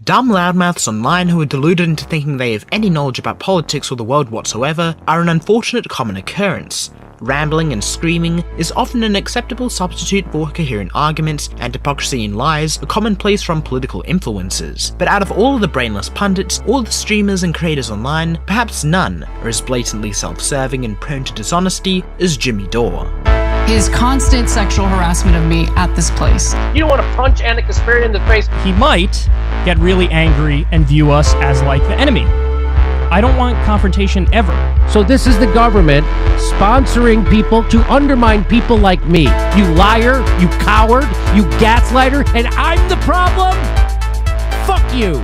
Dumb loudmouths online who are deluded into thinking they have any knowledge about politics or the world whatsoever are an unfortunate common occurrence. Rambling and screaming is often an acceptable substitute for coherent arguments, and hypocrisy and lies are commonplace from political influences. But out of all of the brainless pundits, all the streamers and creators online, perhaps none are as blatantly self-serving and prone to dishonesty as Jimmy Dore. His constant sexual harassment of me at this place. You don't want to punch Anna Conspiracy in the face. He might get really angry and view us as like the enemy. I don't want confrontation ever. So this is the government sponsoring people to undermine people like me. You liar, you coward, you gaslighter, and I'm the problem? Fuck you!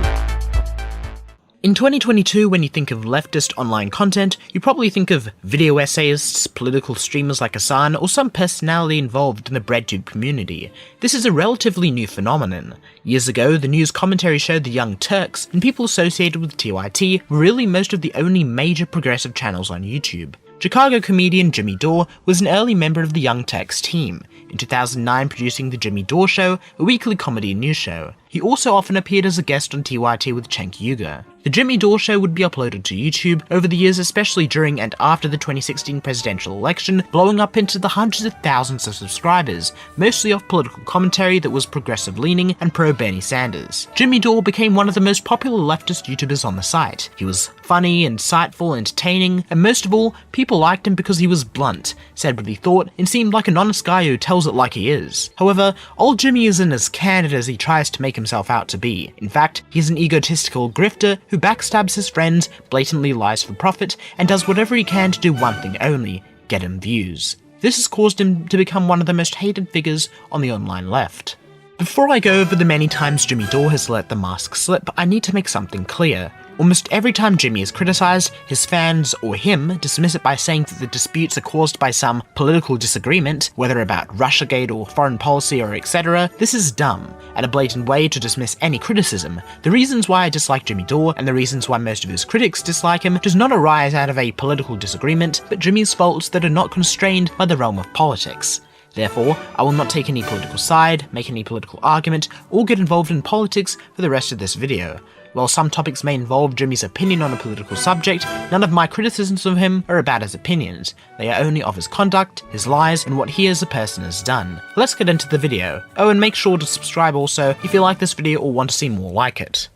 In 2022, when you think of leftist online content, you probably think of video essayists, political streamers like Hassan, or some personality involved in the BreadTube community. This is a relatively new phenomenon. Years ago, the news commentary showed the Young Turks, and people associated with TYT were really most of the only major progressive channels on YouTube. Chicago comedian Jimmy Dore was an early member of the Young Turks team, in 2009 producing The Jimmy Dore Show, a weekly comedy news show. He also often appeared as a guest on TYT with Cenk Uygur. The Jimmy Dore Show would be uploaded to YouTube over the years, especially during and after the 2016 presidential election, blowing up into the hundreds of thousands of subscribers, mostly off political commentary that was progressive-leaning and pro-Bernie Sanders. Jimmy Dore became one of the most popular leftist YouTubers on the site. He was funny, insightful, entertaining, and most of all, people liked him because he was blunt, said what he thought, and seemed like an honest guy who tells it like he is. However, old Jimmy isn't as candid as he tries to make himself out to be. In fact, he's an egotistical grifter who backstabs his friends, blatantly lies for profit, and does whatever he can to do one thing only: get him views. This has caused him to become one of the most hated figures on the online left. Before I go over the many times Jimmy Dore has let the mask slip, I need to make something clear. Almost every time Jimmy is criticized, his fans, or him, dismiss it by saying that the disputes are caused by some political disagreement, whether about Russiagate or foreign policy or etc. This is dumb, and a blatant way to dismiss any criticism. The reasons why I dislike Jimmy Dore, and the reasons why most of his critics dislike him, does not arise out of a political disagreement, but Jimmy's faults that are not constrained by the realm of politics. Therefore, I will not take any political side, make any political argument, or get involved in politics for the rest of this video. While some topics may involve Jimmy's opinion on a political subject, none of my criticisms of him are about his opinions. They are only of his conduct, his lies, and what he as a person has done. Let's get into the video. Oh, and make sure to subscribe also if you like this video or want to see more like it.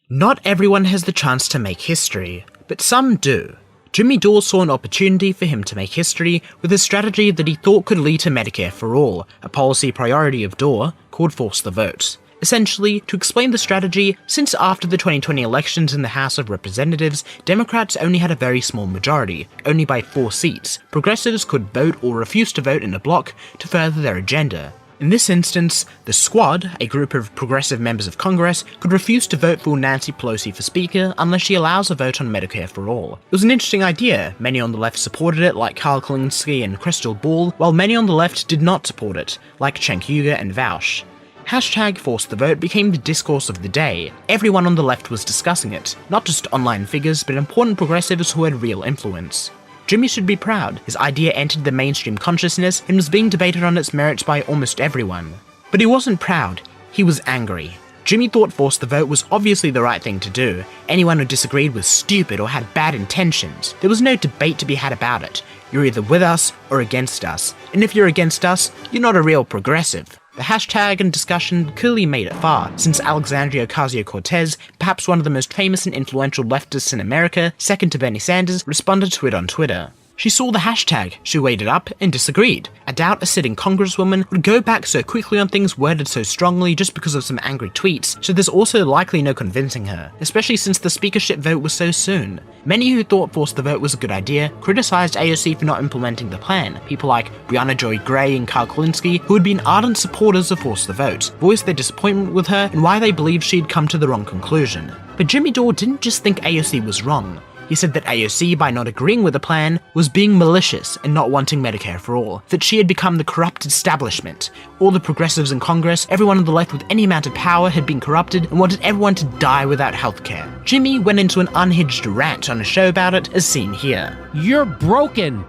Not everyone has the chance to make history, but some do. Jimmy Dore saw an opportunity for him to make history with a strategy that he thought could lead to Medicare for All, a policy priority of Dore called Force the Vote. Essentially, to explain the strategy, since after the 2020 elections in the House of Representatives, Democrats only had a very small majority, only by 4 seats. Progressives could vote or refuse to vote in a bloc to further their agenda. In this instance, the Squad, a group of progressive members of Congress, could refuse to vote for Nancy Pelosi for Speaker unless she allows a vote on Medicare for All. It was an interesting idea. Many on the left supported it, like Karl Kalinske and Crystal Ball, while many on the left did not support it, like Cenk Uygur and Vaush. Hashtag Force the Vote became the discourse of the day. Everyone on the left was discussing it, not just online figures, but important progressives who had real influence. Jimmy should be proud. His idea entered the mainstream consciousness and was being debated on its merits by almost everyone. But he wasn't proud, he was angry. Jimmy thought Force the Vote was obviously the right thing to do. Anyone who disagreed was stupid or had bad intentions. There was no debate to be had about it. You're either with us or against us, and if you're against us, you're not a real progressive. The hashtag and discussion clearly made it far, since Alexandria Ocasio-Cortez, perhaps one of the most famous and influential leftists in America, second to Bernie Sanders, responded to it on Twitter. She saw the hashtag, she weighed it up, and disagreed. I doubt a sitting congresswoman would go back so quickly on things worded so strongly just because of some angry tweets, so there's also likely no convincing her, especially since the speakership vote was so soon. Many who thought Force the Vote was a good idea criticized AOC for not implementing the plan. People like Brianna Joy Gray and Karl Kalinske, who had been ardent supporters of Force the Vote, voiced their disappointment with her and why they believed she had come to the wrong conclusion. But Jimmy Dore didn't just think AOC was wrong. He said that AOC, by not agreeing with the plan, was being malicious and not wanting Medicare for All, that she had become the corrupt establishment. All the progressives in Congress, everyone on the left with any amount of power had been corrupted and wanted everyone to die without healthcare. Jimmy went into an unhinged rant on a show about it, as seen here. You're broken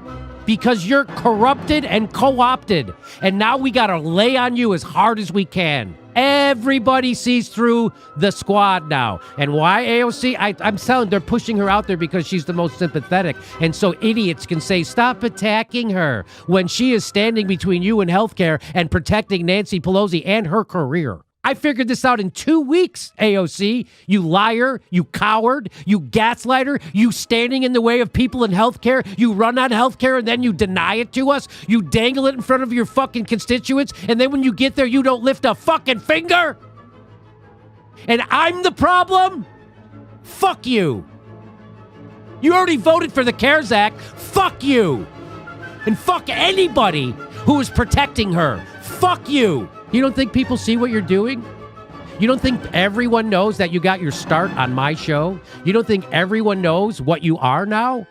because you're corrupted and co-opted, and now we gotta lay on you as hard as we can. Everybody sees through the squad now. And why AOC? I'm telling they're pushing her out there because she's the most sympathetic. And so idiots can say, stop attacking her when she is standing between you and healthcare and protecting Nancy Pelosi and her career. I figured this out in 2 weeks, AOC. You liar, you coward, you gaslighter, you standing in the way of people in healthcare. You run on healthcare and then you deny it to us. You dangle it in front of your fucking constituents, and then when you get there, you don't lift a fucking finger. And I'm the problem? Fuck you. You already voted for the CARES Act. Fuck you. And fuck anybody who is protecting her. Fuck you. You don't think people see what you're doing? You don't think everyone knows that you got your start on my show? You don't think everyone knows what you are now?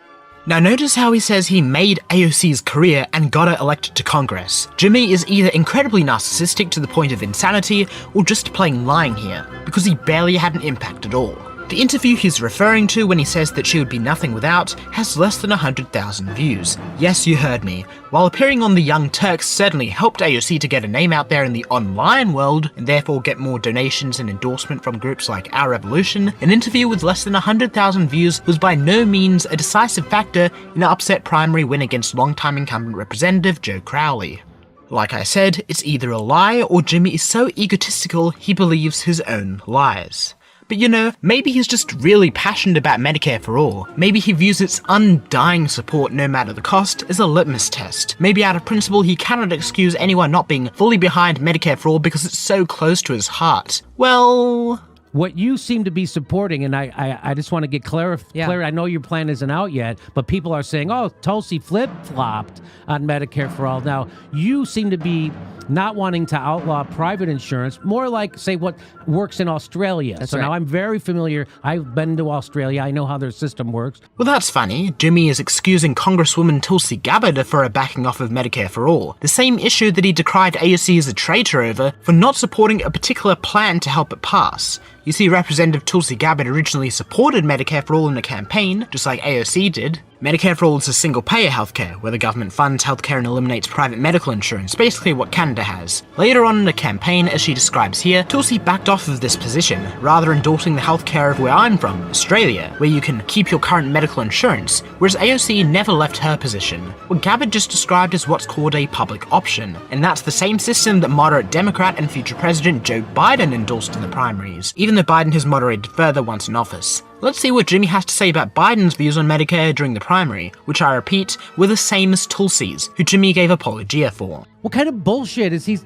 Now notice how he says he made AOC's career and got her elected to Congress. Jimmy is either incredibly narcissistic to the point of insanity, or just plain lying here, because he barely had an impact at all. The interview he's referring to when he says that she would be nothing without has less than 100,000 views. Yes, you heard me. While appearing on the Young Turks certainly helped AOC to get a name out there in the online world, and therefore get more donations and endorsement from groups like Our Revolution, an interview with less than 100,000 views was by no means a decisive factor in an upset primary win against longtime incumbent Representative Joe Crowley. Like I said, it's either a lie or Jimmy is so egotistical he believes his own lies. But you know, maybe he's just really passionate about Medicare for All. Maybe he views its undying support no matter the cost as a litmus test. Maybe out of principle he cannot excuse anyone not being fully behind Medicare for All because it's so close to his heart. Well... What you seem to be supporting, and I just want to get clear. I know your plan isn't out yet, but people are saying, oh, Tulsi flip-flopped on Medicare for All. Now, you seem to be not wanting to outlaw private insurance, more like, say, what works in Australia. That's so right. Now I'm very familiar. I've been to Australia. I know how their system works. Well, that's funny. Jimmy is excusing Congresswoman Tulsi Gabbard for her backing off of Medicare for All, the same issue that he decried AOC as a traitor over for not supporting a particular plan to help it pass. You see, Representative Tulsi Gabbard originally supported Medicare for All in a campaign, just like AOC did. Medicare for All is a single-payer healthcare, where the government funds healthcare and eliminates private medical insurance, basically what Canada has. Later on in the campaign, as she describes here, Tulsi backed off of this position, rather endorsing the healthcare of where I'm from, Australia, where you can keep your current medical insurance, whereas AOC never left her position. What Gabbard just described is what's called a public option, and that's the same system that moderate Democrat and future President Joe Biden endorsed in the primaries, even though Biden has moderated further once in office. Let's see what Jimmy has to say about Biden's views on Medicare during the primary, which I repeat, were the same as Tulsi's, who Jimmy gave apologia for. What kind of bullshit is he?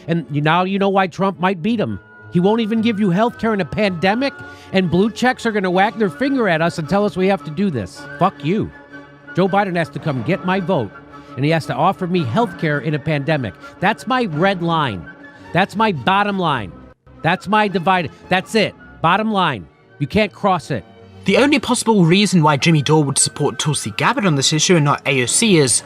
And now you know why Trump might beat him. He won't even give you health care in a pandemic, and blue checks are going to whack their finger at us and tell us we have to do this. Fuck you. Joe Biden has to come get my vote, and he has to offer me health care in a pandemic. That's my red line. That's my bottom line. That's my divide. That's it. Bottom line. You can't cross it. The only possible reason why Jimmy Dore would support Tulsi Gabbard on this issue and not AOC is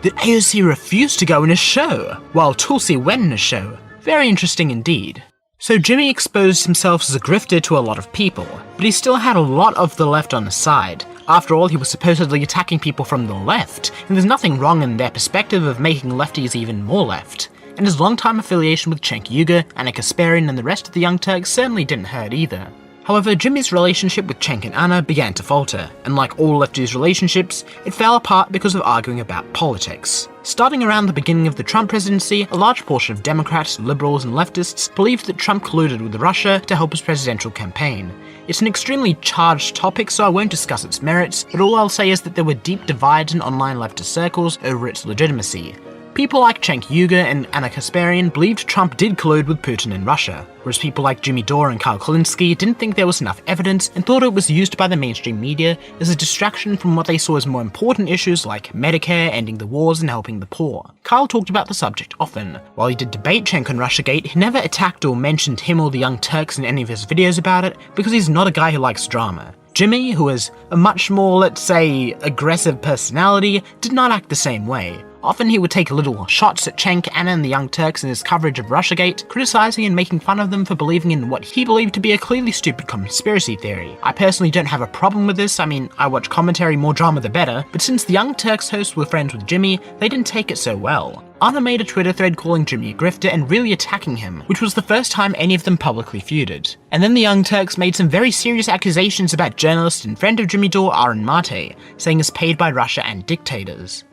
that AOC refused to go in a show, while Tulsi went in a show. Very interesting indeed. So Jimmy exposed himself as a grifter to a lot of people, but he still had a lot of the left on his side. After all, he was supposedly attacking people from the left, and there's nothing wrong in their perspective of making lefties even more left. And his long-time affiliation with Cenk Uygur, Anna Kasparian and the rest of the Young Turks certainly didn't hurt either. However, Jimmy's relationship with Cenk and Anna began to falter, and like all lefties' relationships, it fell apart because of arguing about politics. Starting around the beginning of the Trump presidency, a large portion of Democrats, liberals and leftists believed that Trump colluded with Russia to help his presidential campaign. It's an extremely charged topic, so I won't discuss its merits, but all I'll say is that there were deep divides in online leftist circles over its legitimacy. People like Cenk Uygur and Anna Kasparian believed Trump did collude with Putin and Russia, whereas people like Jimmy Dore and Kyle Kulinski didn't think there was enough evidence and thought it was used by the mainstream media as a distraction from what they saw as more important issues like Medicare, ending the wars, and helping the poor. Kyle talked about the subject often. While he did debate Cenk on Russiagate, he never attacked or mentioned him or the Young Turks in any of his videos about it, because he's not a guy who likes drama. Jimmy, who has a much more, let's say, aggressive personality, did not act the same way. Often he would take little shots at Cenk, Anna and the Young Turks in his coverage of Russiagate, criticizing and making fun of them for believing in what he believed to be a clearly stupid conspiracy theory. I personally don't have a problem with this. I mean, I watch commentary, more drama the better, but since the Young Turks hosts were friends with Jimmy, they didn't take it so well. Anna made a Twitter thread calling Jimmy a grifter and really attacking him, which was the first time any of them publicly feuded. And then the Young Turks made some very serious accusations about journalist and friend of Jimmy Dore, Aaron Mate, saying he's paid by Russia and dictators.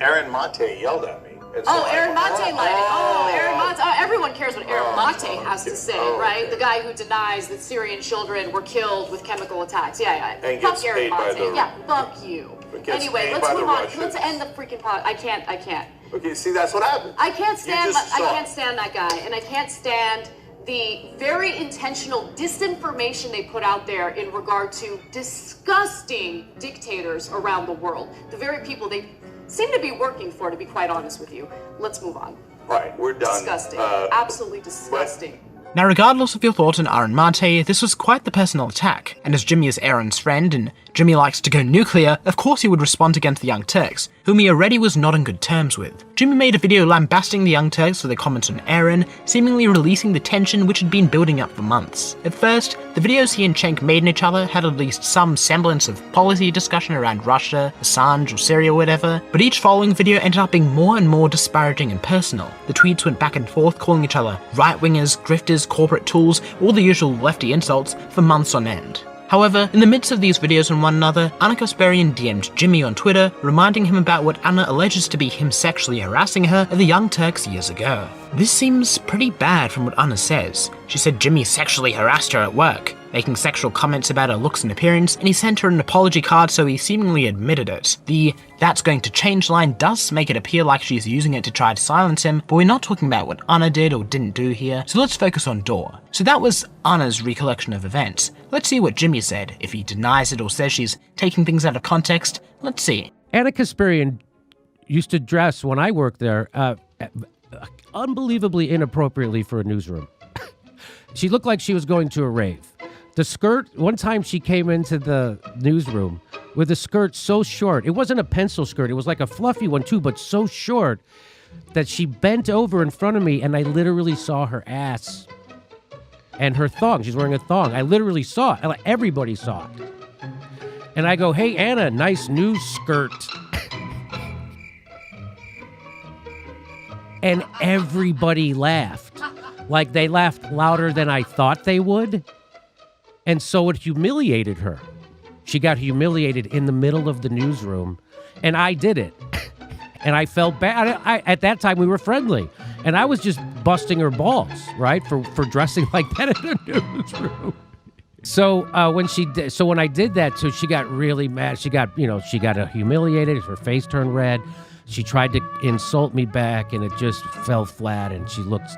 Aaron Mate yelled at me. Aaron Mate lied. Aaron Mate. Everyone cares what Aaron Mate has to say, right? The guy who denies that Syrian children were killed with chemical attacks. Yeah. And Fuck gets Aaron paid by Mate. the- Yeah, fuck you. Anyway, let's move on. Let's end the freaking pod. I can't. Okay, see, that's what happened. I can't stand that guy, and I can't stand the very intentional disinformation they put out there in regard to disgusting dictators around the world. The very people they seem to be working for, to be quite honest with you. Let's move on. Right, we're done. Disgusting. Absolutely disgusting. Now, regardless of your thoughts on Aaron Mate, this was quite the personal attack, and as Jimmy is Aaron's friend, and Jimmy likes to go nuclear, of course he would respond against the Young Turks, whom he already was not on good terms with. Jimmy made a video lambasting the Young Turks for their comments on Aaron, seemingly releasing the tension which had been building up for months. At first, the videos he and Cenk made in each other had at least some semblance of policy discussion around Russia, Assange, or Syria or whatever, but each following video ended up being more and more disparaging and personal. The tweets went back and forth calling each other right-wingers, grifters, corporate tools, all the usual lefty insults for months on end. However, in the midst of these videos on one another, Anna Kasparian DM'd Jimmy on Twitter, reminding him about what Anna alleges to be him sexually harassing her at the Young Turks years ago. This seems pretty bad from what Anna says. She said Jimmy sexually harassed her at work, making sexual comments about her looks and appearance, and he sent her an apology card so he seemingly admitted it. The "that's going to change" line does make it appear like she's using it to try to silence him, but we're not talking about what Anna did or didn't do here, so let's focus on Dore. So that was Anna's recollection of events. Let's see what Jimmy said. If he denies it or says she's taking things out of context, let's see. Anna Kasparian used to dress, when I worked there, unbelievably inappropriately for a newsroom. She looked like she was going to a rave. The skirt, one time she came into the newsroom with a skirt so short. It wasn't a pencil skirt. It was like a fluffy one too, but so short that she bent over in front of me and I literally saw her ass and her thong. She's wearing a thong. I literally saw it. Everybody saw it. And I go, "Hey, Anna, nice new skirt." And everybody laughed. Like they laughed louder than I thought they would. And so it humiliated her. She got humiliated in the middle of the newsroom, and I did it. And I felt bad. At that time, we were friendly, and I was just busting her balls, right, for dressing like that in the newsroom. So when I did that, so she got really mad. She got humiliated. Her face turned red. She tried to insult me back, and it just fell flat, and she looked,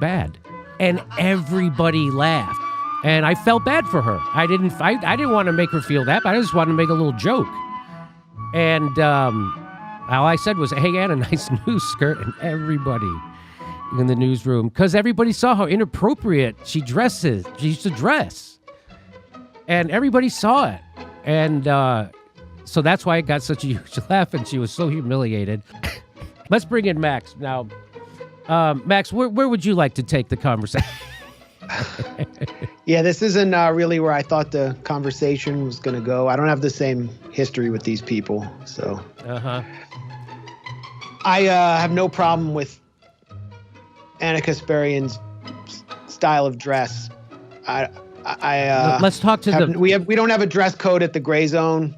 bad. And everybody laughed. And I felt bad for her. I didn't want to make her feel that, but I just wanted to make a little joke. And all I said was, "Hey, Anna, nice new skirt." And everybody in the newsroom, because everybody saw how inappropriate she used to dress. And everybody saw it. And so that's why it got such a huge laugh, and she was so humiliated. Let's bring in Max. Now, Max, where would you like to take the conversation? Yeah, this isn't really where I thought the conversation was going to go. I don't have the same history with these people, so. I have no problem with Anna Kasparian's style of dress. Let's talk to we don't have a dress code at the Gray Zone.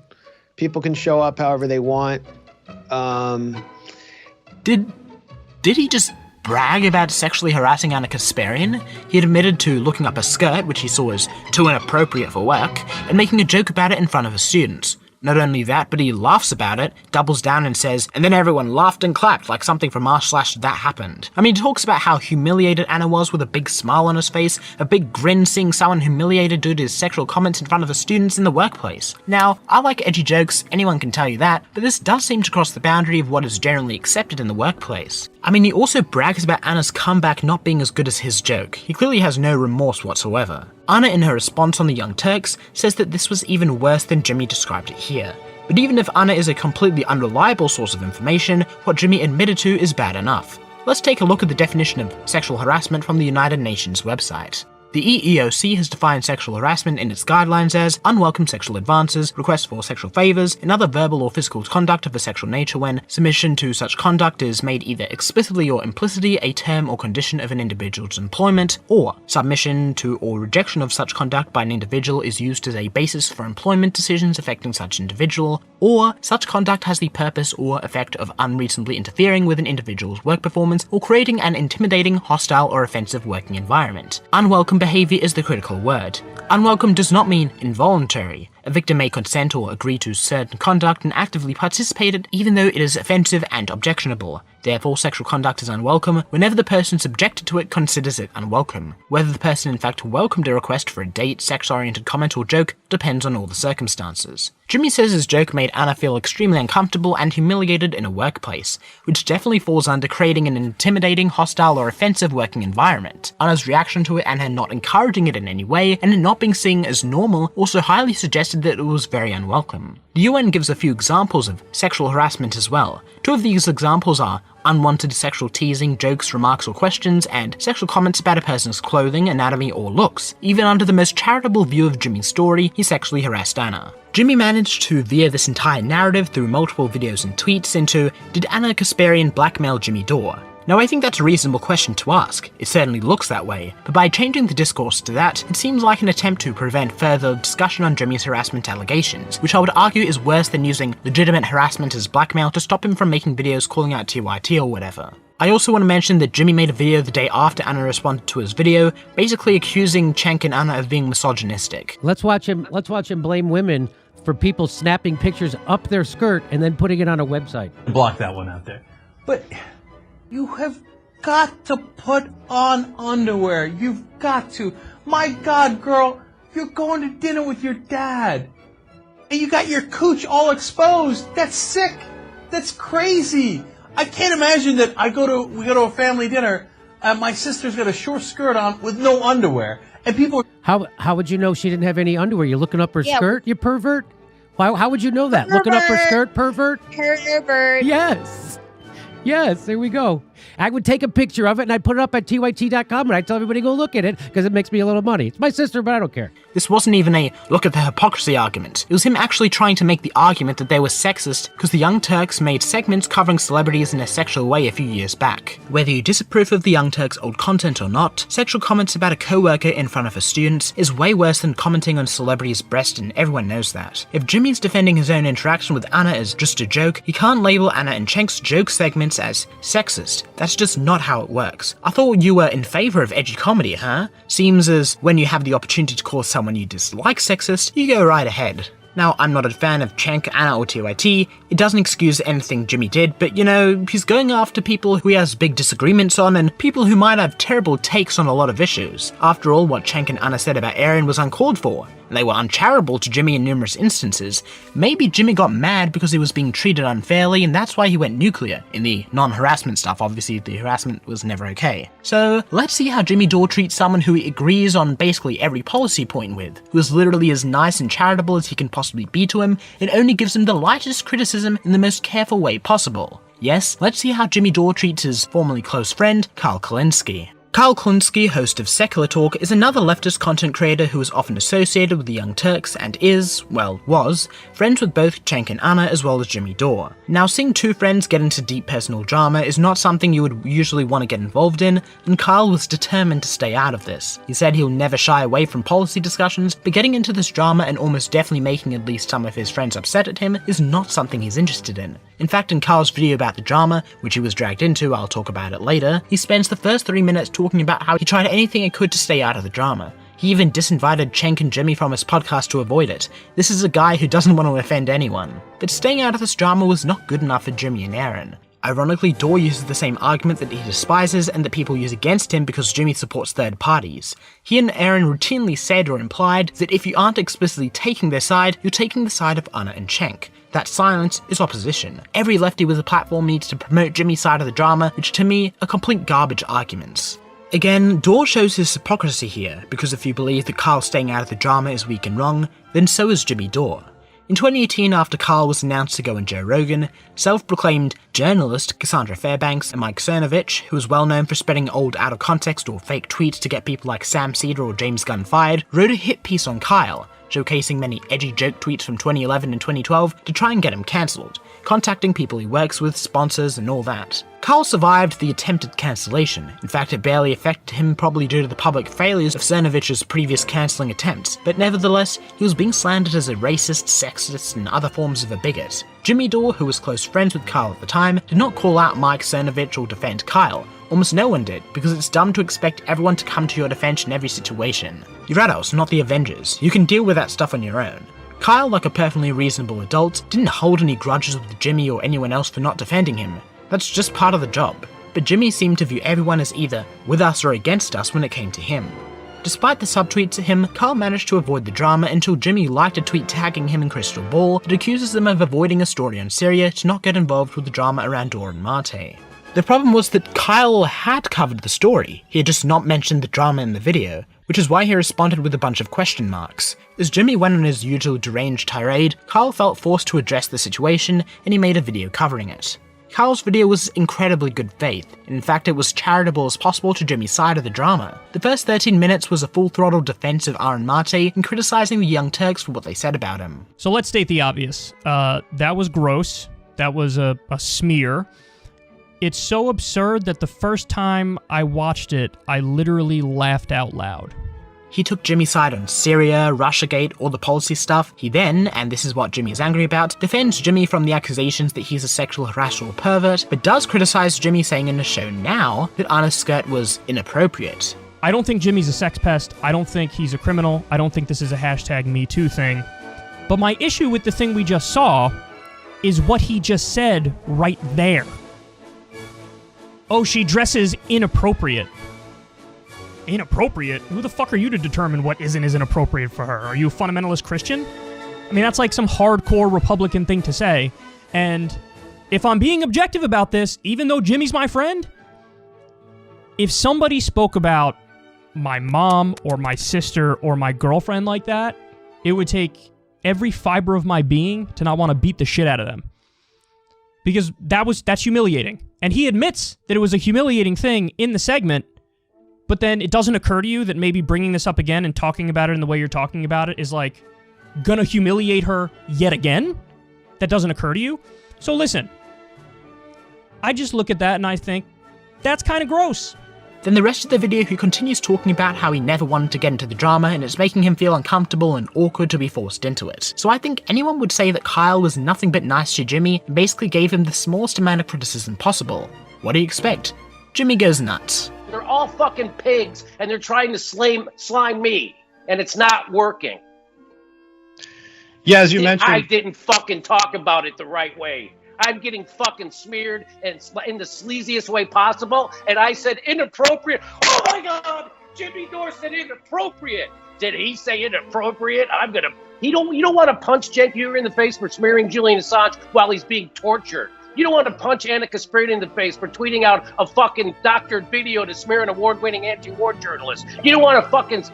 People can show up however they want. Did he just brag about sexually harassing Anna Kasparian? He admitted to looking up a skirt, which he saw as too inappropriate for work, and making a joke about it in front of his students. Not only that, but he laughs about it, doubles down and says, "And then everyone laughed and clapped like something from r/that happened." I mean, he talks about how humiliated Anna was with a big smile on his face, a big grin seeing someone humiliated due to his sexual comments in front of his students in the workplace. Now, I like edgy jokes, anyone can tell you that, but this does seem to cross the boundary of what is generally accepted in the workplace. I mean, he also brags about Anna's comeback not being as good as his joke. He clearly has no remorse whatsoever. Anna, in her response on the Young Turks, says that this was even worse than Jimmy described it here. But even if Anna is a completely unreliable source of information, what Jimmy admitted to is bad enough. Let's take a look at the definition of sexual harassment from the United Nations website. The EEOC has defined sexual harassment in its guidelines as unwelcome sexual advances, requests for sexual favors, and other verbal or physical conduct of a sexual nature when submission to such conduct is made either explicitly or implicitly a term or condition of an individual's employment, or submission to or rejection of such conduct by an individual is used as a basis for employment decisions affecting such individual, or such conduct has the purpose or effect of unreasonably interfering with an individual's work performance or creating an intimidating, hostile, or offensive working environment. Unwelcome behavior is the critical word. Unwelcome does not mean involuntary. A victim may consent or agree to certain conduct and actively participate in it even though it is offensive and objectionable. Therefore, sexual conduct is unwelcome whenever the person subjected to it considers it unwelcome. Whether the person in fact welcomed a request for a date, sex-oriented comment, or joke depends on all the circumstances. Jimmy says his joke made Anna feel extremely uncomfortable and humiliated in a workplace, which definitely falls under creating an intimidating, hostile, or offensive working environment. Anna's reaction to it and her not encouraging it in any way, and it not being seen as normal, also highly suggested that it was very unwelcome. The UN gives a few examples of sexual harassment as well. Two of these examples are unwanted sexual teasing, jokes, remarks, or questions, and sexual comments about a person's clothing, anatomy, or looks. Even under the most charitable view of Jimmy's story, he sexually harassed Anna. Jimmy managed to veer this entire narrative through multiple videos and tweets into, did Anna Kasparian blackmail Jimmy Dore? Now, I think that's a reasonable question to ask. It certainly looks that way, but by changing the discourse to that, it seems like an attempt to prevent further discussion on Jimmy's harassment allegations, which I would argue is worse than using legitimate harassment as blackmail to stop him from making videos calling out TYT or whatever. I also want to mention that Jimmy made a video the day after Anna responded to his video, basically accusing Cenk and Anna of being misogynistic. Let's watch him blame women for people snapping pictures up their skirt and then putting it on a website. Block that one out there. But you have got to put on underwear. You've got to. My God, girl, you're going to dinner with your dad. And you got your cooch all exposed. That's sick. That's crazy. I can't imagine that we go to a family dinner and my sister's got a short skirt on with no underwear. And people... How would you know she didn't have any underwear? You're looking up her skirt, you pervert? How would you know that? Pervert. Looking up her skirt, pervert? Pervert. Yes, there we go. I would take a picture of it and I'd put it up at tyt.com and I'd tell everybody to go look at it because it makes me a little money. It's my sister, but I don't care. This wasn't even a look at the hypocrisy argument. It was him actually trying to make the argument that they were sexist because the Young Turks made segments covering celebrities in a sexual way a few years back. Whether you disapprove of the Young Turks' old content or not, sexual comments about a co-worker in front of her students is way worse than commenting on a celebrity's breast, and everyone knows that. If Jimmy's defending his own interaction with Anna as just a joke, he can't label Anna and Cenk's joke segments as sexist. That's just not how it works. I thought you were in favor of edgy comedy, huh? Seems as when you have the opportunity to call someone you dislike sexist, you go right ahead. Now, I'm not a fan of Cenk, Anna, or TYT. It doesn't excuse anything Jimmy did, but you know, he's going after people who he has big disagreements on and people who might have terrible takes on a lot of issues. After all, what Cenk and Anna said about Aaron was uncalled for. They were uncharitable to Jimmy in numerous instances. Maybe Jimmy got mad because he was being treated unfairly, and that's why he went nuclear. In the non-harassment stuff, obviously the harassment was never okay. So, let's see how Jimmy Dore treats someone who he agrees on basically every policy point with, who is literally as nice and charitable as he can possibly be to him, and only gives him the lightest criticism in the most careful way possible. Yes, let's see how Jimmy Dore treats his formerly close friend, Kyle Kulinski. Kyle Kulinski, host of Secular Talk, is another leftist content creator who is often associated with the Young Turks and was, friends with both Cenk and Anna as well as Jimmy Dore. Now, seeing two friends get into deep personal drama is not something you would usually want to get involved in, and Kyle was determined to stay out of this. He said he'll never shy away from policy discussions, but getting into this drama and almost definitely making at least some of his friends upset at him is not something he's interested in. In fact, in Kyle's video about the drama, which he was dragged into, I'll talk about it later, he spends the first 3 minutes talking about how he tried anything he could to stay out of the drama. He even disinvited Cenk and Jimmy from his podcast to avoid it. This is a guy who doesn't want to offend anyone. But staying out of this drama was not good enough for Jimmy and Aaron. Ironically, Dore uses the same argument that he despises and that people use against him because Jimmy supports third parties. He and Aaron routinely said or implied that if you aren't explicitly taking their side, you're taking the side of Anna and Cenk. That silence is opposition. Every lefty with a platform needs to promote Jimmy's side of the drama, which to me are complete garbage arguments. Again, Dore shows his hypocrisy here, because if you believe that Kyle staying out of the drama is weak and wrong, then so is Jimmy Dore. In 2018, after Kyle was announced to go on Joe Rogan, self-proclaimed journalist Cassandra Fairbanks and Mike Cernovich, who was well known for spreading old out-of-context or fake tweets to get people like Sam Cedar or James Gunn fired, wrote a hit piece on Kyle, showcasing many edgy joke tweets from 2011 and 2012 to try and get him cancelled, contacting people he works with, sponsors, and all that. Kyle survived the attempted cancellation. In fact, it barely affected him, probably due to the public failures of Cernovich's previous cancelling attempts, but nevertheless, he was being slandered as a racist, sexist, and other forms of a bigot. Jimmy Dore, who was close friends with Kyle at the time, did not call out Mike Cernovich or defend Kyle. Almost no one did, because it's dumb to expect everyone to come to your defense in every situation. You're adults, not the Avengers. You can deal with that stuff on your own. Kyle, like a perfectly reasonable adult, didn't hold any grudges with Jimmy or anyone else for not defending him. That's just part of the job. But Jimmy seemed to view everyone as either with us or against us when it came to him. Despite the subtweet to him, Kyle managed to avoid the drama until Jimmy liked a tweet tagging him and Crystal Ball that accuses them of avoiding a story on Syria to not get involved with the drama around Dore and Mate. The problem was that Kyle had covered the story, he had just not mentioned the drama in the video, which is why he responded with a bunch of question marks. As Jimmy went on his usual deranged tirade, Kyle felt forced to address the situation and he made a video covering it. Kyle's video was incredibly good faith, and in fact it was charitable as possible to Jimmy's side of the drama. The first 13 minutes was a full-throttle defense of Aaron Mate and criticising the Young Turks for what they said about him. So let's state the obvious. That was gross. That was a smear. It's so absurd that the first time I watched it, I literally laughed out loud. He took Jimmy's side on Syria, Russiagate, all the policy stuff. He then, and this is what Jimmy is angry about, defends Jimmy from the accusations that he's a sexual harasser or pervert, but does criticize Jimmy saying in the show now that Anna's skirt was inappropriate. I don't think Jimmy's a sex pest. I don't think he's a criminal. I don't think this is a #MeToo thing. But my issue with the thing we just saw is what he just said right there. Oh, she dresses inappropriate. Inappropriate? Who the fuck are you to determine what isn't appropriate for her? Are you a fundamentalist Christian? I mean, that's like some hardcore Republican thing to say. And if I'm being objective about this, even though Jimmy's my friend, if somebody spoke about my mom or my sister or my girlfriend like that, it would take every fiber of my being to not want to beat the shit out of them. Because that's humiliating. And he admits that it was a humiliating thing in the segment, but then it doesn't occur to you that maybe bringing this up again and talking about it in the way you're talking about it is like gonna humiliate her yet again? That doesn't occur to you? So listen, I just look at that and I think, that's kind of gross. Then the rest of the video he continues talking about how he never wanted to get into the drama and it's making him feel uncomfortable and awkward to be forced into it. So I think anyone would say that Kyle was nothing but nice to Jimmy and basically gave him the smallest amount of criticism possible. What do you expect? Jimmy goes nuts. They're all fucking pigs, and they're trying to slime me, and it's not working. Yeah, as you mentioned, I didn't fucking talk about it the right way. I'm getting fucking smeared and in the sleaziest way possible, and I said inappropriate. Oh my God, Jimmy Dore said inappropriate. Did he say inappropriate? You don't want to punch Cenk Uygur in the face for smearing Julian Assange while he's being tortured. You don't want to punch Anna Kasparian in the face for tweeting out a fucking doctored video to smear an award-winning anti-war journalist. You don't want to fucking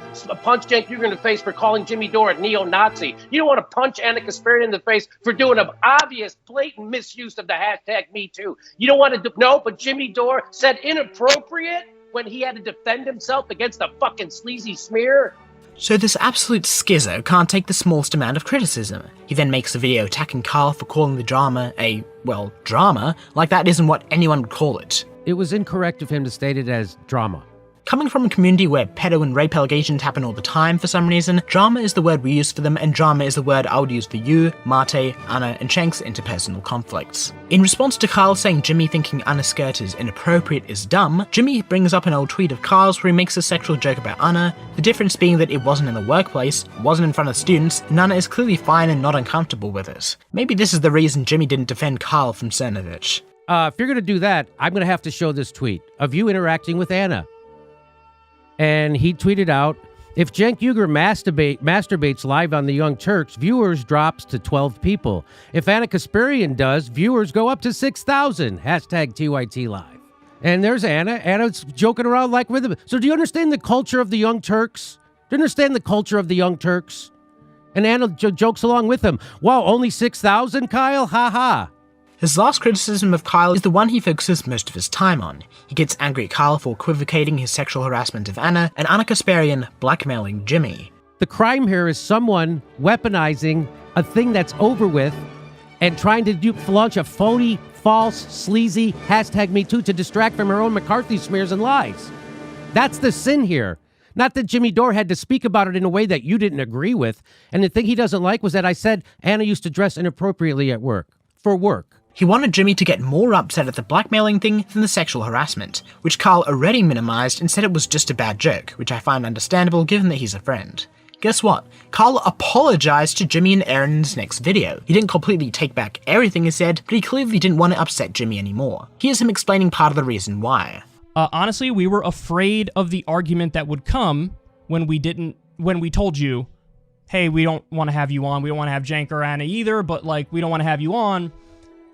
punch Cenk Uygur in the face for calling Jimmy Dore a neo-Nazi. You don't want to punch Anna Kasparian in the face for doing an obvious, blatant misuse of the #MeToo. You don't want to no, but Jimmy Dore said inappropriate when he had to defend himself against a fucking sleazy smear. So this absolute schizo can't take the smallest amount of criticism. He then makes a video attacking Kyle for calling the drama a, well, drama, like that isn't what anyone would call it. It was incorrect of him to state it as drama. Coming from a community where pedo and rape allegations happen all the time for some reason, drama is the word we use for them, and drama is the word I would use for you, Mate, Anna, and Cenk's interpersonal conflicts. In response to Kyle saying Jimmy thinking Anna's skirt is inappropriate is dumb, Jimmy brings up an old tweet of Kyle's where he makes a sexual joke about Anna, the difference being that it wasn't in the workplace, it wasn't in front of students, and Anna is clearly fine and not uncomfortable with it. Maybe this is the reason Jimmy didn't defend Kyle from Cernovich. If you're going to do that, I'm going to have to show this tweet of you interacting with Anna. And he tweeted out, if Cenk Uygur masturbates live on the Young Turks, viewers drops to 12 people. If Anna Kasparian does, viewers go up to 6,000. #TYT Live. And there's Anna. Anna's joking around like with him. So do you understand the culture of the Young Turks? Do you understand the culture of the Young Turks? And Anna jokes along with him. Wow, only 6,000, Kyle? Ha ha. His last criticism of Kyle is the one he focuses most of his time on. He gets angry at Kyle for equivocating his sexual harassment of Anna, and Anna Kasparian blackmailing Jimmy. The crime here is someone weaponizing a thing that's over with and trying to launch a phony, false, sleazy #MeToo to distract from her own McCarthy smears and lies. That's the sin here. Not that Jimmy Dore had to speak about it in a way that you didn't agree with. And the thing he doesn't like was that I said Anna used to dress inappropriately at work. For work. He wanted Jimmy to get more upset at the blackmailing thing than the sexual harassment, which Kyle already minimized and said it was just a bad joke, which I find understandable given that he's a friend. Guess what? Kyle apologized to Jimmy and Aaron in his next video. He didn't completely take back everything he said, but he clearly didn't want to upset Jimmy anymore. Here's him explaining part of the reason why. Honestly, we were afraid of the argument that would come when we told you, hey, we don't want to have you on, we don't want to have Jank or Anna either, but like, we don't want to have you on.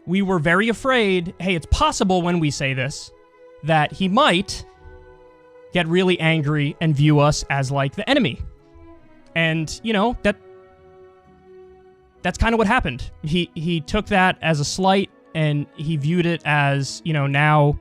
We were very afraid, hey, it's possible when we say this, that he might get really angry and view us as like the enemy. And, you know, that's kind of what happened. He took that as a slight and he viewed it as, you know, now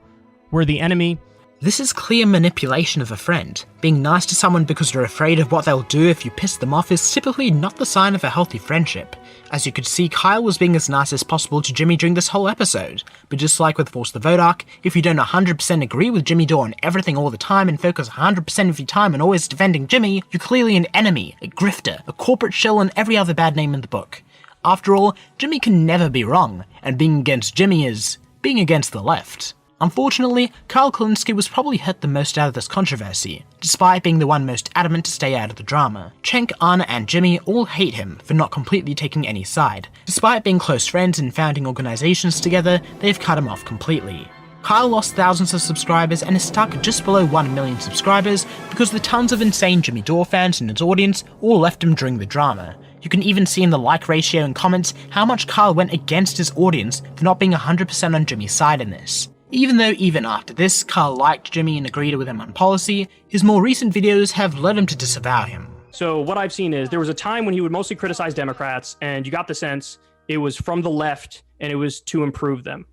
we're the enemy. This is clear manipulation of a friend. Being nice to someone because you're afraid of what they'll do if you piss them off is typically not the sign of a healthy friendship. As you could see, Kyle was being as nice as possible to Jimmy during this whole episode. But just like with Force the Vote arc, if you don't 100% agree with Jimmy Dore on everything all the time and focus 100% of your time on always defending Jimmy, you're clearly an enemy, a grifter, a corporate shill, and every other bad name in the book. After all, Jimmy can never be wrong, and being against Jimmy is being against the left. Unfortunately, Kyle Kulinski was probably hurt the most out of this controversy, despite being the one most adamant to stay out of the drama. Cenk, Anna, and Jimmy all hate him for not completely taking any side. Despite being close friends and founding organizations together, they've cut him off completely. Kyle lost thousands of subscribers and is stuck just below 1 million subscribers because the tons of insane Jimmy Dore fans in his audience all left him during the drama. You can even see in the like ratio and comments how much Kyle went against his audience for not being 100% on Jimmy's side in this. Even though even after this, Kyle liked Jimmy and agreed with him on policy, his more recent videos have led him to disavow him. So what I've seen is there was a time when he would mostly criticize Democrats, and you got the sense it was from the left and it was to improve them.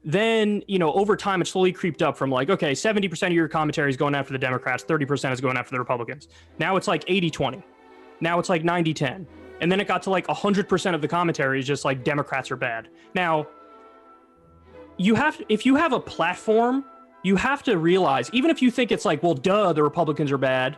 Then, you know, over time it slowly creeped up from like, okay, 70% of your commentary is going after the Democrats, 30% is going after the Republicans. Now it's like 80-20. Now it's like 90-10. And then it got to like 100% of the commentary is just like Democrats are bad. Now, if you have a platform, you have to realize, even if you think it's like, well, duh, the Republicans are bad,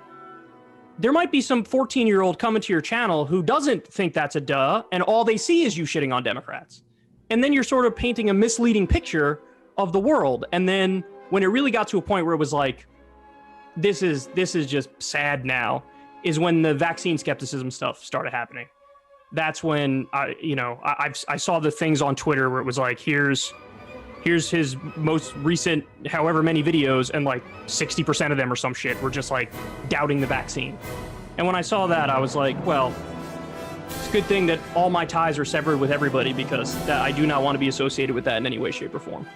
there might be some 14-year-old coming to your channel who doesn't think that's a duh, and all they see is you shitting on Democrats. And then you're sort of painting a misleading picture of the world. And then when it really got to a point where it was like, this is just sad now, is when the vaccine skepticism stuff started happening. That's when I saw the things on Twitter where it was like, here's his most recent however many videos, and like 60% of them or some shit were just like doubting the vaccine. And when I saw that, I was like, well, it's a good thing that all my ties are severed with everybody, because I do not want to be associated with that in any way, shape, or form.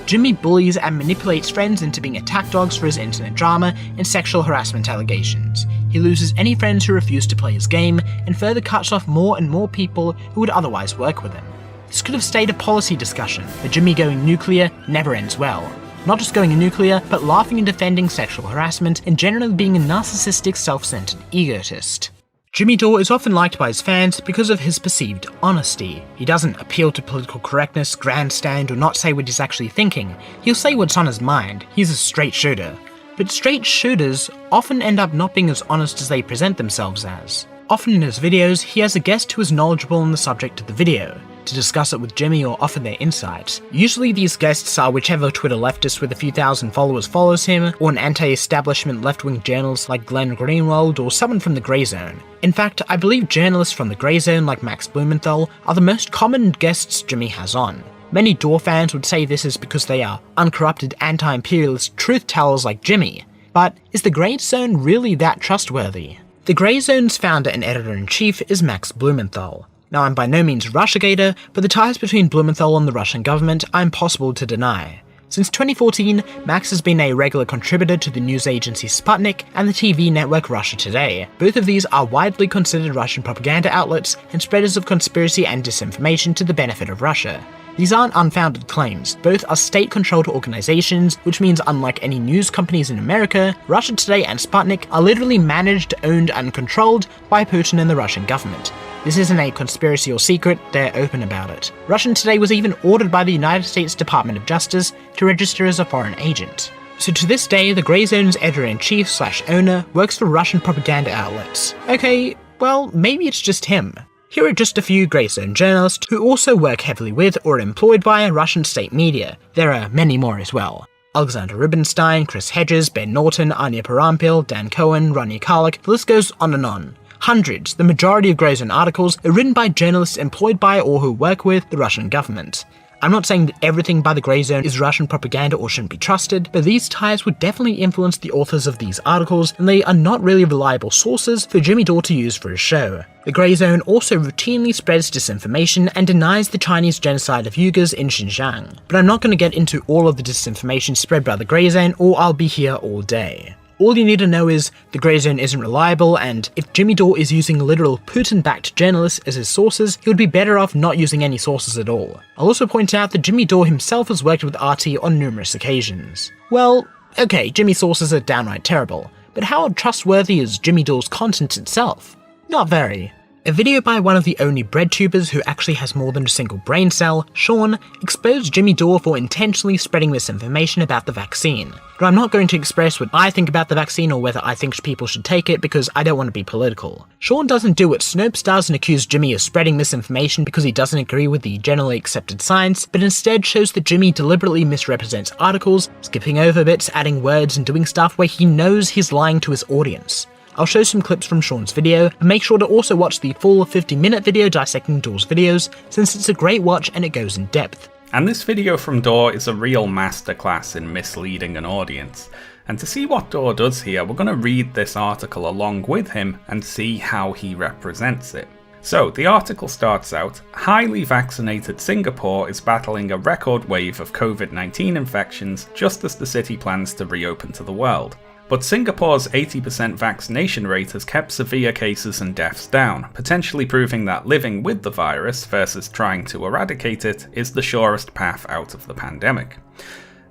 Jimmy bullies and manipulates friends into being attack dogs for his internet drama and sexual harassment allegations. He loses any friends who refuse to play his game, and further cuts off more and more people who would otherwise work with him. This could have stayed a policy discussion, but Jimmy going nuclear never ends well. Not just going nuclear, but laughing and defending sexual harassment, and generally being a narcissistic, self-centered egotist. Jimmy Dore is often liked by his fans because of his perceived honesty. He doesn't appeal to political correctness, grandstand, or not say what he's actually thinking. He'll say what's on his mind. He's a straight shooter. But straight shooters often end up not being as honest as they present themselves as. Often in his videos, he has a guest who is knowledgeable on the subject of the video, to discuss it with Jimmy or offer their insights. Usually these guests are whichever Twitter leftist with a few thousand followers follows him, or an anti-establishment left-wing journalist like Glenn Greenwald, or someone from the Grey Zone. In fact, I believe journalists from the Grey Zone like Max Blumenthal are the most common guests Jimmy has on. Many Dore fans would say this is because they are uncorrupted anti-imperialist truth-tellers like Jimmy. But is the Grey Zone really that trustworthy? The Grey Zone's founder and editor-in-chief is Max Blumenthal. Now, I'm by no means Russiagator, but the ties between Blumenthal and the Russian government are impossible to deny. Since 2014, Max has been a regular contributor to the news agency Sputnik and the TV network Russia Today. Both of these are widely considered Russian propaganda outlets and spreaders of conspiracy and disinformation to the benefit of Russia. These aren't unfounded claims. Both are state-controlled organizations, which means unlike any news companies in America, Russia Today and Sputnik are literally managed, owned, and controlled by Putin and the Russian government. This isn't a conspiracy or secret, they're open about it. Russia Today was even ordered by the United States Department of Justice to register as a foreign agent. So to this day, the Grey Zone's editor-in-chief/owner works for Russian propaganda outlets. Okay, well, maybe it's just him. Here are just a few Grey Zone journalists who also work heavily with or employed by Russian state media. There are many more as well. Alexander Rubinstein, Chris Hedges, Ben Norton, Anya Parampil, Dan Cohen, Ronnie Karluk, the list goes on and on. Hundreds, the majority of Grey Zone articles, are written by journalists employed by or who work with the Russian government. I'm not saying that everything by the Grey Zone is Russian propaganda or shouldn't be trusted, but these ties would definitely influence the authors of these articles, and they are not really reliable sources for Jimmy Dore to use for his show. The Grey Zone also routinely spreads disinformation and denies the Chinese genocide of Uyghurs in Xinjiang. But I'm not going to get into all of the disinformation spread by the Grey Zone, or I'll be here all day. All you need to know is the Grey Zone isn't reliable, and if Jimmy Dore is using literal Putin-backed journalists as his sources, he would be better off not using any sources at all. I'll also point out that Jimmy Dore himself has worked with RT on numerous occasions. Well, okay, Jimmy's sources are downright terrible, but how trustworthy is Jimmy Dore's content itself? Not very. A video by one of the only bread tubers who actually has more than a single brain cell, Sean, exposed Jimmy Dore for intentionally spreading misinformation about the vaccine. But I'm not going to express what I think about the vaccine or whether I think people should take it because I don't want to be political. Sean doesn't do what Snopes does and accuse Jimmy of spreading misinformation because he doesn't agree with the generally accepted science, but instead shows that Jimmy deliberately misrepresents articles, skipping over bits, adding words, and doing stuff where he knows he's lying to his audience. I'll show some clips from Sean's video, but make sure to also watch the full 50-minute video dissecting Dore's videos, since it's a great watch and it goes in depth. And this video from Dore is a real masterclass in misleading an audience. And to see what Dore does here, we're going to read this article along with him and see how he represents it. So, the article starts out, highly vaccinated Singapore is battling a record wave of COVID-19 infections just as the city plans to reopen to the world. But Singapore's 80% vaccination rate has kept severe cases and deaths down, potentially proving that living with the virus versus trying to eradicate it is the surest path out of the pandemic.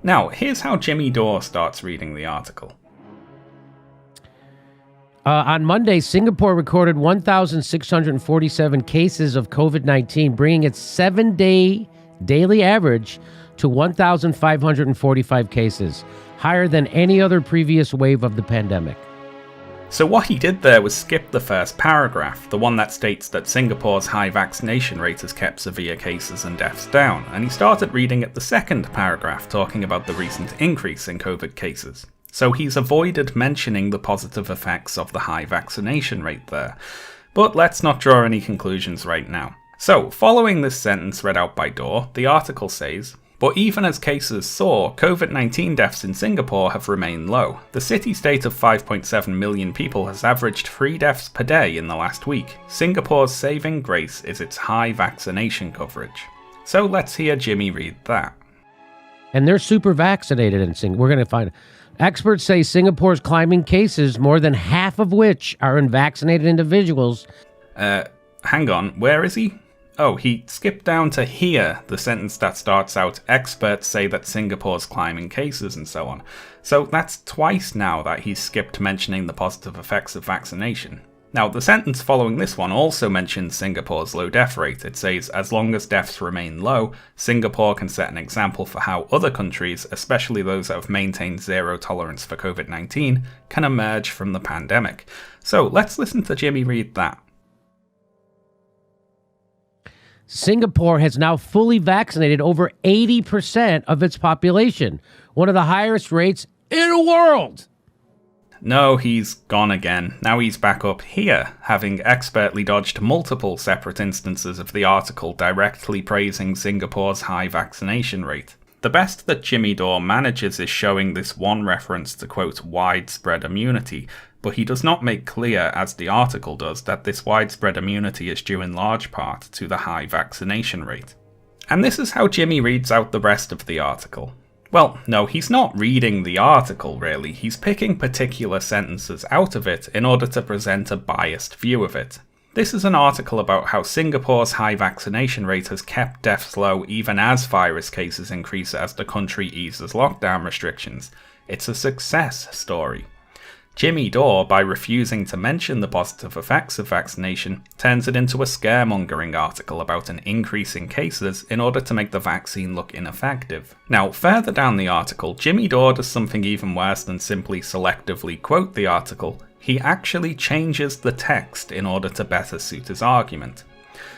Now, here's how Jimmy Dore starts reading the article. On Monday, Singapore recorded 1,647 cases of COVID-19, bringing its 7-day daily average to 1,545 cases, higher than any other previous wave of the pandemic. So what he did there was skip the first paragraph, the one that states that Singapore's high vaccination rate has kept severe cases and deaths down, and he started reading at the second paragraph talking about the recent increase in COVID cases. So he's avoided mentioning the positive effects of the high vaccination rate there. But let's not draw any conclusions right now. So, following this sentence read out by Dore, the article says, but even as cases soar, COVID-19 deaths in Singapore have remained low. The city-state of 5.7 million people has averaged 3 deaths per day in the last week. Singapore's saving grace is its high vaccination coverage. So let's hear Jimmy read that. And they're super vaccinated in Singapore. We're going to find... Experts say Singapore's climbing cases, more than half of which are in vaccinated individuals. Hang on, where is he? Oh, he skipped down to here, the sentence that starts out, experts say that Singapore's climbing cases and so on. So that's twice now that he's skipped mentioning the positive effects of vaccination. Now, the sentence following this one also mentions Singapore's low death rate. It says, as long as deaths remain low, Singapore can set an example for how other countries, especially those that have maintained zero tolerance for COVID-19, can emerge from the pandemic. So let's listen to Jimmy read that. Singapore has now fully vaccinated over 80% of its population, one of the highest rates in the world. No, he's gone again. Now he's back up here, having expertly dodged multiple separate instances of the article directly praising Singapore's high vaccination rate. The best that Jimmy Dore manages is showing this one reference to, quote, widespread immunity, but he does not make clear, as the article does, that this widespread immunity is due in large part to the high vaccination rate. And this is how Jimmy reads out the rest of the article. Well, no, he's not reading the article, really. He's picking particular sentences out of it in order to present a biased view of it. This is an article about how Singapore's high vaccination rate has kept deaths low even as virus cases increase as the country eases lockdown restrictions. It's a success story. Jimmy Dore, by refusing to mention the positive effects of vaccination, turns it into a scaremongering article about an increase in cases in order to make the vaccine look ineffective. Now, further down the article, Jimmy Dore does something even worse than simply selectively quote the article. He actually changes the text in order to better suit his argument.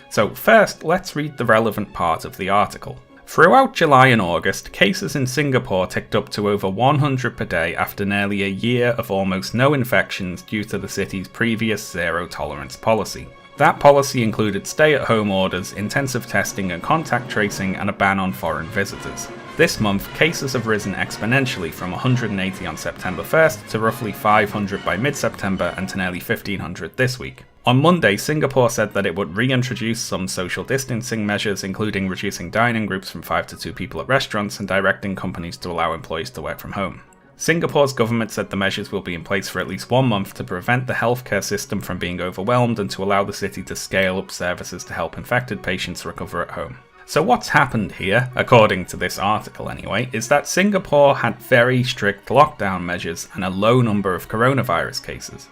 So first, let's read the relevant part of the article. Throughout July and August, cases in Singapore ticked up to over 100 per day after nearly a year of almost no infections due to the city's previous zero-tolerance policy. That policy included stay-at-home orders, intensive testing and contact tracing, and a ban on foreign visitors. This month, cases have risen exponentially from 180 on September 1st to roughly 500 by mid-September and to nearly 1,500 this week. On Monday, Singapore said that it would reintroduce some social distancing measures, including reducing dining groups from 5 to 2 people at restaurants and directing companies to allow employees to work from home. Singapore's government said the measures will be in place for at least 1 month to prevent the healthcare system from being overwhelmed and to allow the city to scale up services to help infected patients recover at home. So what's happened here, according to this article anyway, is that Singapore had very strict lockdown measures and a low number of coronavirus cases.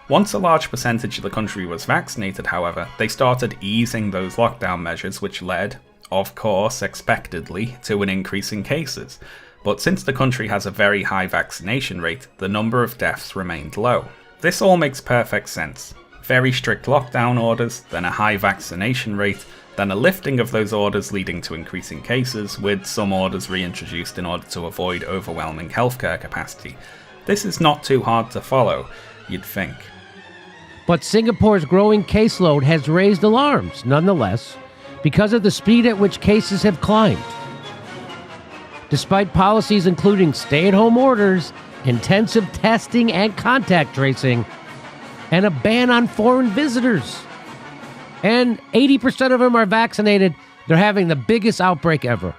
Once a large percentage of the country was vaccinated, however, they started easing those lockdown measures, which led, of course, expectedly, to an increase in cases. But since the country has a very high vaccination rate, the number of deaths remained low. This all makes perfect sense. Very strict lockdown orders, then a high vaccination rate, then a lifting of those orders leading to increasing cases, with some orders reintroduced in order to avoid overwhelming healthcare capacity. This is not too hard to follow, you'd think. But Singapore's growing caseload has raised alarms, nonetheless, because of the speed at which cases have climbed. Despite policies including stay-at-home orders, intensive testing and contact tracing, and a ban on foreign visitors. And 80% of them are vaccinated, they're having the biggest outbreak ever.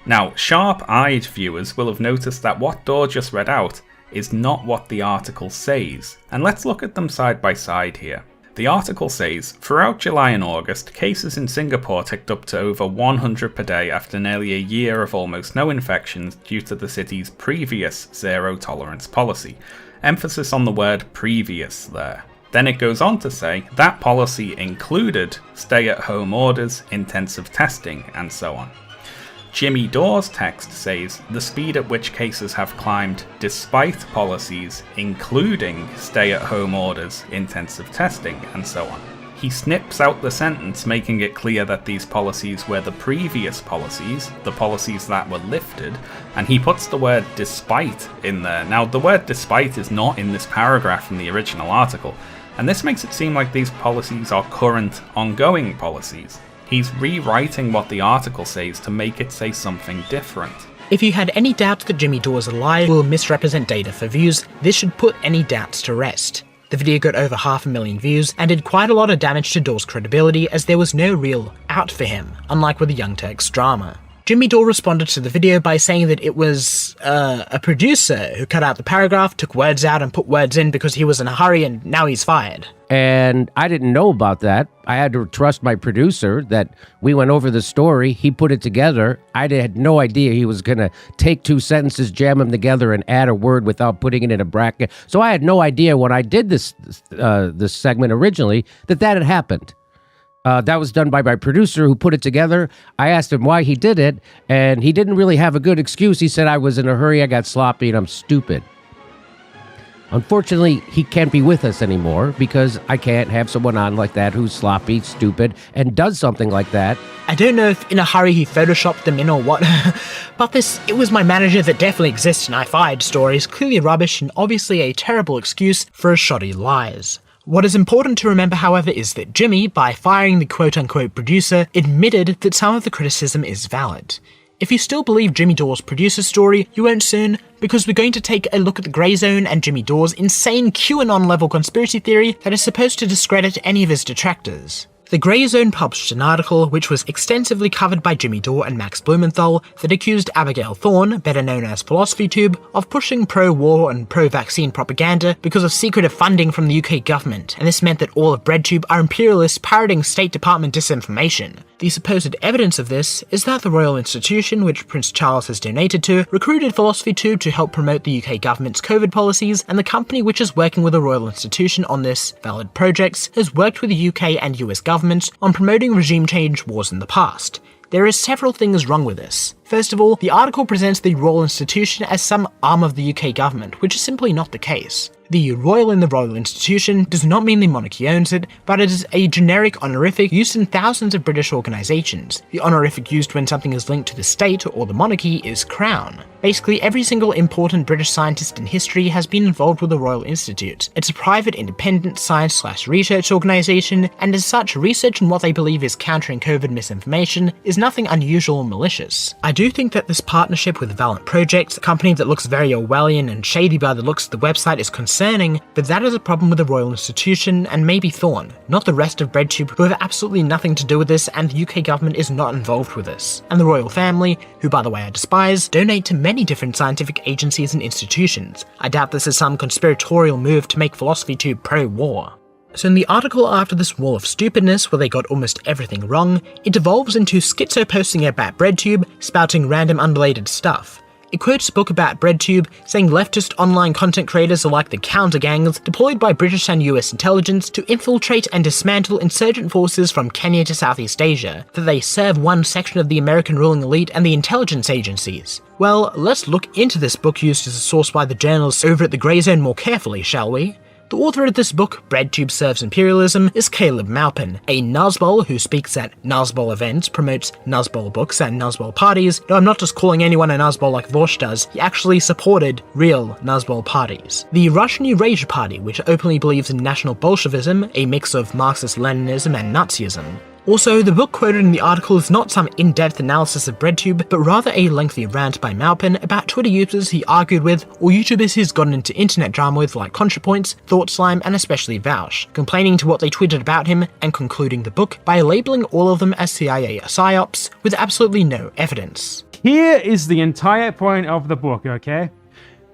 Now, sharp-eyed viewers will have noticed that what Dore just read out is not what the article says, and let's look at them side by side here. The article says, throughout July and August, cases in Singapore ticked up to over 100 per day after nearly a year of almost no infections due to the city's previous zero-tolerance policy. Emphasis on the word previous there. Then it goes on to say that policy included stay-at-home orders, intensive testing, and so on. Jimmy Dore's text says the speed at which cases have climbed despite policies including stay-at-home orders, intensive testing, and so on. He snips out the sentence, making it clear that these policies were the previous policies, the policies that were lifted, and he puts the word despite in there. Now, the word despite is not in this paragraph in the original article, and this makes it seem like these policies are current, ongoing policies. He's rewriting what the article says to make it say something different. If you had any doubt that Jimmy Dore's a liar will misrepresent data for views, this should put any doubts to rest. The video got over 500,000 views and did quite a lot of damage to Dore's credibility as there was no real out for him, unlike with the Young Turks drama. Jimmy Dore responded to the video by saying that it was a producer who cut out the paragraph, took words out and put words in because he was in a hurry and now he's fired. And I didn't know about that. I had to trust my producer that we went over the story. He put it together. I had no idea he was going to take 2 sentences, jam them together, and add a word without putting it in a bracket. So I had no idea when I did this segment originally that had happened. That was done by my producer who put it together. I asked him why he did it, and he didn't really have a good excuse. He said, I was in a hurry, I got sloppy, and I'm stupid. Unfortunately, he can't be with us anymore because I can't have someone on like that who's sloppy, stupid, and does something like that. I don't know if in a hurry he photoshopped them in or what, but it was my manager that definitely exists and I fired story is clearly rubbish and obviously a terrible excuse for a shoddy lies. What is important to remember, however, is that Jimmy, by firing the quote-unquote producer, admitted that some of the criticism is valid. If you still believe Jimmy Dore's producer story, you won't soon, because we're going to take a look at the Grey Zone and Jimmy Dore's insane QAnon-level conspiracy theory that is supposed to discredit any of his detractors. The Grey Zone published an article which was extensively covered by Jimmy Dore and Max Blumenthal that accused Abigail Thorne, better known as PhilosophyTube, of pushing pro-war and pro-vaccine propaganda because of secretive funding from the UK government, and this meant that all of BreadTube are imperialists parroting State Department disinformation. The supposed evidence of this is that the Royal Institution, which Prince Charles has donated to, recruited PhilosophyTube to help promote the UK government's COVID policies, and the company which is working with the Royal Institution on this valid projects has worked with the UK and US governments on promoting regime change wars in the past. There are several things wrong with this. First of all, the article presents the Royal Institution as some arm of the UK government, which is simply not the case. The Royal in the Royal Institution does not mean the monarchy owns it, but it is a generic honorific used in thousands of British organisations. The honorific used when something is linked to the state or the monarchy is Crown. Basically, every single important British scientist in history has been involved with the Royal Institute. It's a private, independent science/research organisation, and as such, research on what they believe is countering COVID misinformation is nothing unusual or malicious. I do think that this partnership with Valiant Projects, a company that looks very Orwellian and shady by the looks of the website, is concerning, but that is a problem with the Royal Institution and maybe Thorne, not the rest of BreadTube, who have absolutely nothing to do with this, and the UK government is not involved with this. And the royal family, who by the way I despise, donate to many different scientific agencies and institutions. I doubt this is some conspiratorial move to make PhilosophyTube pro-war. So in the article after this wall of stupidness where they got almost everything wrong, it devolves into schizo posting about BreadTube, spouting random unrelated stuff. It quotes a book about BreadTube, saying leftist online content creators are like the counter-gangs deployed by British and US intelligence to infiltrate and dismantle insurgent forces from Kenya to Southeast Asia, that they serve one section of the American ruling elite and the intelligence agencies. Well, let's look into this book used as a source by the journalists over at the Grey Zone more carefully, shall we? The author of this book, BreadTube Serves Imperialism, is Caleb Maupin, a Nazbol who speaks at Nazbol events, promotes Nazbol books and Nazbol parties. No, I'm not just calling anyone a Nazbol like Vosh does, he actually supported real Nazbol parties. The Russian Eurasia Party, which openly believes in National Bolshevism, a mix of Marxist-Leninism and Nazism. Also, the book quoted in the article is not some in-depth analysis of BreadTube, but rather a lengthy rant by Maupin about Twitter users he argued with, or YouTubers he's gotten into internet drama with like ContraPoints, ThoughtSlime, and especially Vaush, complaining to what they tweeted about him and concluding the book by labeling all of them as CIA psyops with absolutely no evidence. Here is the entire point of the book, okay?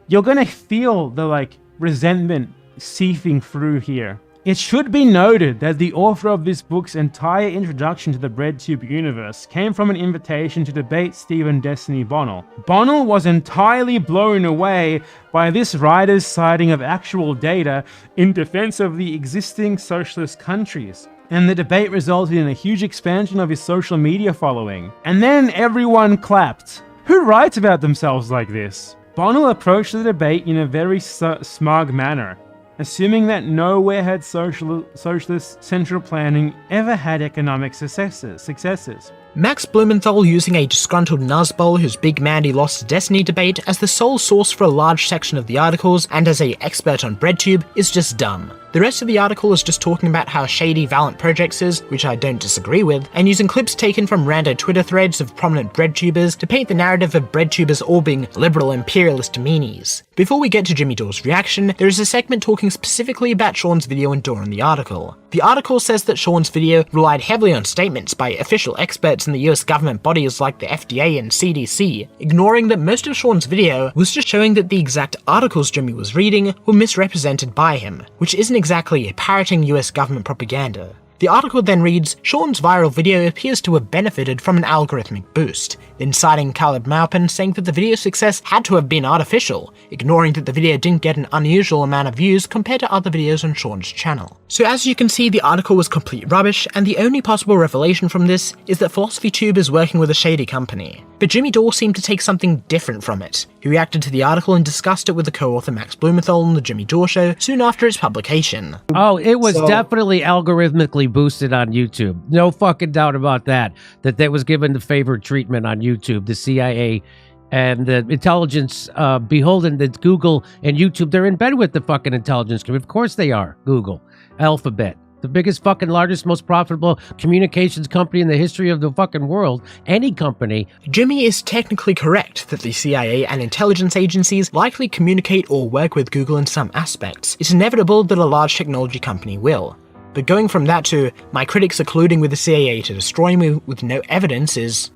You're gonna feel the resentment seeping through here. It should be noted that the author of this book's entire introduction to the BreadTube universe came from an invitation to debate Stephen Destiny Bonnell. Bonnell was entirely blown away by this writer's citing of actual data in defense of the existing socialist countries. And the debate resulted in a huge expansion of his social media following. And then everyone clapped. Who writes about themselves like this? Bonnell approached the debate in a very smug manner, assuming that nowhere had socialist central planning ever had economic successes. Max Blumenthal using a disgruntled Nazbol whose big man he lost to Destiny debate as the sole source for a large section of the articles and as an expert on BreadTube is just dumb. The rest of the article is just talking about how shady Valiant Projects is, which I don't disagree with, and using clips taken from rando Twitter threads of prominent BreadTubers to paint the narrative of BreadTubers all being liberal imperialist meanies. Before we get to Jimmy Dore's reaction, there is a segment talking specifically about Sean's video and Dore in the article. The article says that Sean's video relied heavily on statements by official experts in the US government bodies like the FDA and CDC, ignoring that most of Sean's video was just showing that the exact articles Jimmy was reading were misrepresented by him, which isn't exactly parroting US government propaganda. The article then reads, Sean's viral video appears to have benefited from an algorithmic boost, then citing Caleb Maupin saying that the video's success had to have been artificial, ignoring that the video didn't get an unusual amount of views compared to other videos on Sean's channel. So as you can see, the article was complete rubbish, and the only possible revelation from this is that PhilosophyTube is working with a shady company. But Jimmy Dore seemed to take something different from it. He reacted to the article and discussed it with the co-author Max Blumenthal on the Jimmy Dore Show soon after its publication. Oh, it was definitely algorithmically boosted on YouTube. No fucking doubt about that. That was given the favored treatment on YouTube. The CIA and the intelligence beholden that Google and YouTube, they're in bed with the fucking intelligence community. Of course they are. Google, Alphabet. The biggest fucking largest, most profitable communications company in the history of the fucking world. Any company. Jimmy is technically correct that the CIA and intelligence agencies likely communicate or work with Google in some aspects. It's inevitable that a large technology company will. But going from that to my critics are colluding with the CIA to destroy me with no evidence is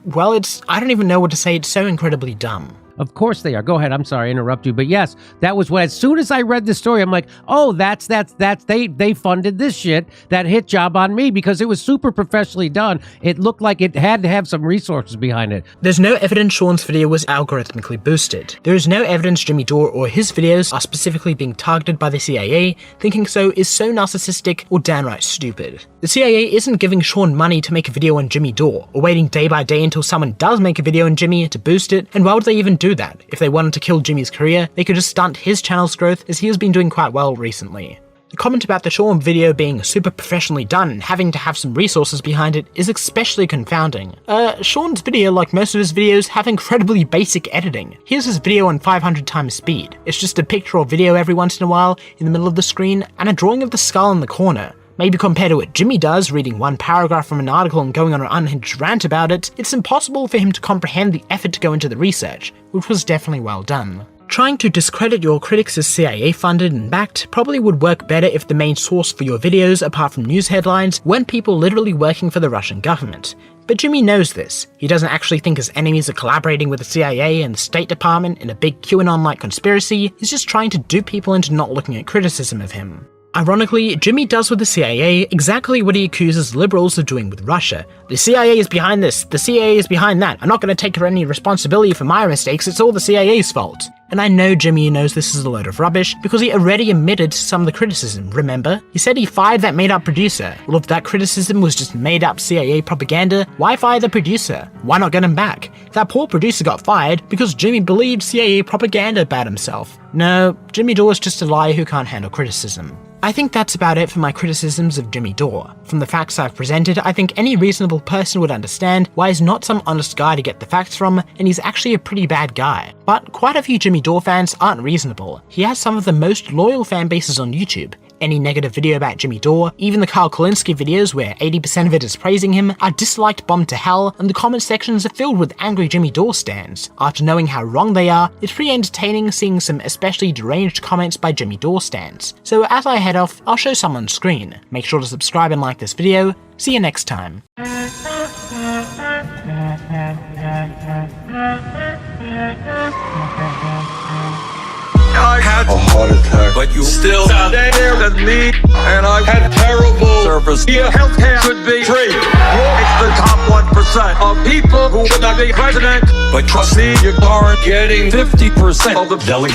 well, I don't even know what to say, it's so incredibly dumb. Of course they are. Go ahead. I'm sorry, I interrupt you. But yes, that was what, as soon as I read the story, I'm like, oh, they funded this shit, that hit job on me, because it was super professionally done. It looked like it had to have some resources behind it. There's no evidence Sean's video was algorithmically boosted. There is no evidence Jimmy Dore or his videos are specifically being targeted by the CIA. Thinking so is so narcissistic or downright stupid. The CIA isn't giving Sean money to make a video on Jimmy Dore, or waiting day by day until someone does make a video on Jimmy to boost it, and why would they even do that? If they wanted to kill Jimmy's career, they could just stunt his channel's growth, as he has been doing quite well recently. The comment about the Sean video being super professionally done and having to have some resources behind it is especially confounding. Sean's video, like most of his videos, have incredibly basic editing. Here's his video on 500 times speed. It's just a picture or video every once in a while in the middle of the screen, and a drawing of the skull in the corner. Maybe compared to what Jimmy does, reading one paragraph from an article and going on an unhinged rant about it, it's impossible for him to comprehend the effort to go into the research, which was definitely well done. Trying to discredit your critics as CIA funded and backed probably would work better if the main source for your videos, apart from news headlines, weren't people literally working for the Russian government. But Jimmy knows this. He doesn't actually think his enemies are collaborating with the CIA and the State Department in a big QAnon-like conspiracy. He's just trying to dupe people into not looking at criticism of him. Ironically, Jimmy does with the CIA exactly what he accuses liberals of doing with Russia. The CIA is behind this, the CIA is behind that, I'm not going to take any responsibility for my mistakes, it's all the CIA's fault. And I know Jimmy knows this is a load of rubbish, because he already admitted to some of the criticism, remember? He said he fired that made-up producer. Well, if that criticism was just made-up CIA propaganda, why fire the producer? Why not get him back? That poor producer got fired because Jimmy believed CIA propaganda about himself. No, Jimmy Dore is just a liar who can't handle criticism. I think that's about it for my criticisms of Jimmy Dore. From the facts I've presented, I think any reasonable person would understand why he's not some honest guy to get the facts from, and he's actually a pretty bad guy. But quite a few Jimmy Dore fans aren't reasonable. He has some of the most loyal fan bases on YouTube. Any negative video about Jimmy Dore, even the Carl Kolinsky videos where 80% of it is praising him, are disliked bombed to hell, and the comment sections are filled with angry Jimmy Dore stans. After knowing how wrong they are, it's pretty entertaining seeing some especially deranged comments by Jimmy Dore stans. So as I head off, I'll show some on screen. Make sure to subscribe and like this video. See you next time. I had a heart attack, but you still sat there with me, and I had terrible service. Your healthcare should be free. It's the top 1% of people who would not be president. But trust me, you aren't getting 50% of the delegates.